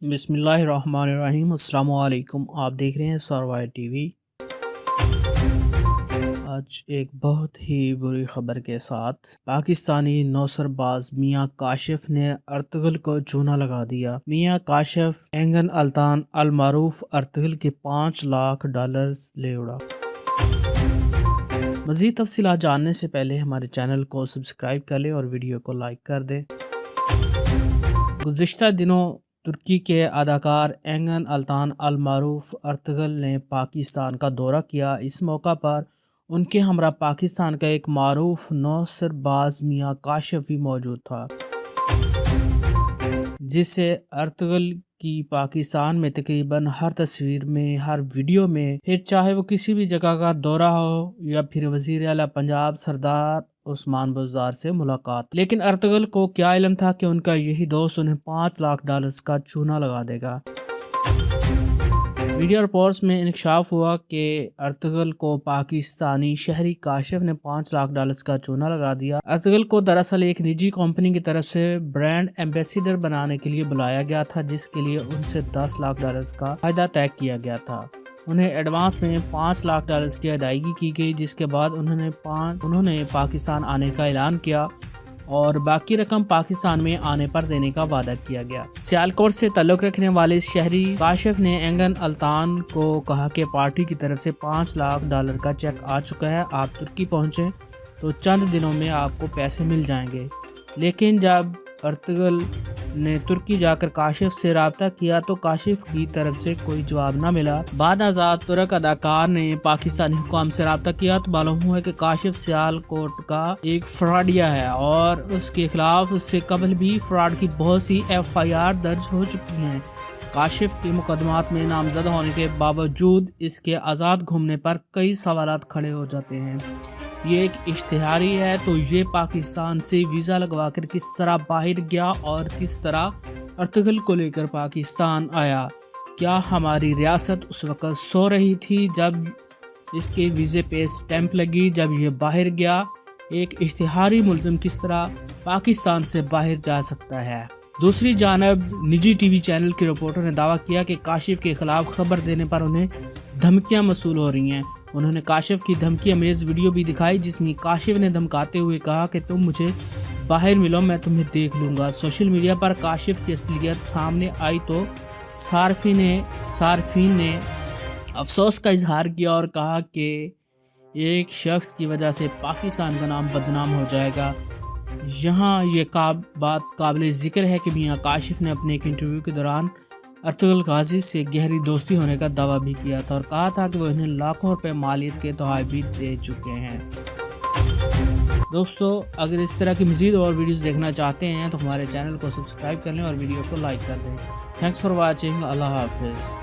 بسم اللہ الرحمن الرحیم۔ السلام علیکم، آپ دیکھ رہے ہیں سروائر ٹی وی۔ آج ایک بہت ہی بری خبر کے ساتھ پاکستانی نوسر باز میاں کاشف نے ارطغرل کو چونا لگا دیا۔ میاں کاشف اینگن الطان المعروف ارطغرل کے $5 لاکھ لے اڑا۔ مزید تفصیلات جاننے سے پہلے ہمارے چینل کو سبسکرائب کر لیں اور ویڈیو کو لائک کر دیں۔ گزشتہ دنوں ترکی کے اداکار اینگن الطان المعروف ارطغرل نے پاکستان کا دورہ کیا۔ اس موقع پر ان کے ہمراہ پاکستان کا ایک معروف نوسر باز میاں کاشف بھی موجود تھا، جس سے ارطغرل کی پاکستان میں تقریباً ہر تصویر میں، ہر ویڈیو میں، پھر چاہے وہ کسی بھی جگہ کا دورہ ہو یا پھر وزیر اعلیٰ پنجاب سردار عثمان بزدار سے ملاقات، لیکن ارطغرل کو کیا علم تھا کہ ان کا یہی دوست انہیں $5 لاکھ کا چونا لگا دے گا۔ میڈیا رپورٹس میں انکشاف ہوا کہ ارطغرل کو پاکستانی شہری کاشف نے $5 لاکھ کا چونا لگا دیا۔ ارطغرل کو دراصل ایک نجی کمپنی کی طرف سے برانڈ ایمبیسیڈر بنانے کے لیے بلایا گیا تھا، جس کے لیے ان سے $10 لاکھ کا فائدہ طے کیا گیا تھا۔ انہیں ایڈوانس میں $5 لاکھ کی ادائیگی کی گئی، جس کے بعد انہوں نے پاکستان آنے کا اعلان کیا اور باقی رقم پاکستان میں آنے پر دینے کا وعدہ کیا گیا۔ سیالکوٹ سے تعلق رکھنے والے شہری کاشف نے اینگن الطان کو کہا کہ پارٹی کی طرف سے $5 لاکھ کا چیک آ چکا ہے، آپ ترکی پہنچیں تو چند دنوں میں آپ کو پیسے مل جائیں گے۔ لیکن جب ارطغرل نے ترکی جا کر کاشف سے رابطہ کیا تو کاشف کی طرف سے کوئی جواب نہ ملا۔ بعد ازاں ترک اداکار نے پاکستانی حکام سے رابطہ کیا تو معلوم ہوا کہ کاشف سیالکوٹ کا ایک فراڈیا ہے اور اس کے خلاف اس سے قبل بھی فراڈ کی بہت سی FIR درج ہو چکی ہیں۔ کاشف کے مقدمات میں نامزد ہونے کے باوجود اس کے آزاد گھومنے پر کئی سوالات کھڑے ہو جاتے ہیں۔ یہ ایک اشتہاری ہے تو یہ پاکستان سے ویزا لگوا کر کس طرح باہر گیا اور کس طرح ارطغرل کو لے کر پاکستان آیا؟ کیا ہماری ریاست اس وقت سو رہی تھی جب اس کے ویزے پہ سٹیمپ لگی؟ جب یہ باہر گیا، ایک اشتہاری ملزم کس طرح پاکستان سے باہر جا سکتا ہے؟ دوسری جانب نجی ٹی وی چینل کے رپورٹر نے دعویٰ کیا کہ کاشف کے خلاف خبر دینے پر انہیں دھمکیاں موصول ہو رہی ہیں۔ انہوں نے کاشف کی دھمکی امیز ویڈیو بھی دکھائی، جس میں کاشف نے دھمکاتے ہوئے کہا کہ تم مجھے باہر ملو، میں تمہیں دیکھ لوں گا۔ سوشل میڈیا پر کاشف کی اصلیت سامنے آئی تو صارفین نے افسوس کا اظہار کیا اور کہا کہ ایک شخص کی وجہ سے پاکستان کا نام بدنام ہو جائے گا۔ یہاں یہ بات قابل ذکر ہے کہ میاں کاشف نے اپنے ایک انٹرویو کے دوران ارطغرل غازی سے گہری دوستی ہونے کا دعویٰ بھی کیا تھا اور کہا تھا کہ وہ انہیں لاکھوں روپے مالیت کے تحائف بھی دے چکے ہیں۔ دوستو، اگر اس طرح کی مزید اور ویڈیوز دیکھنا چاہتے ہیں تو ہمارے چینل کو سبسکرائب کر لیں اور ویڈیو کو لائک کر دیں۔ Thanks for watching. اللہ حافظ۔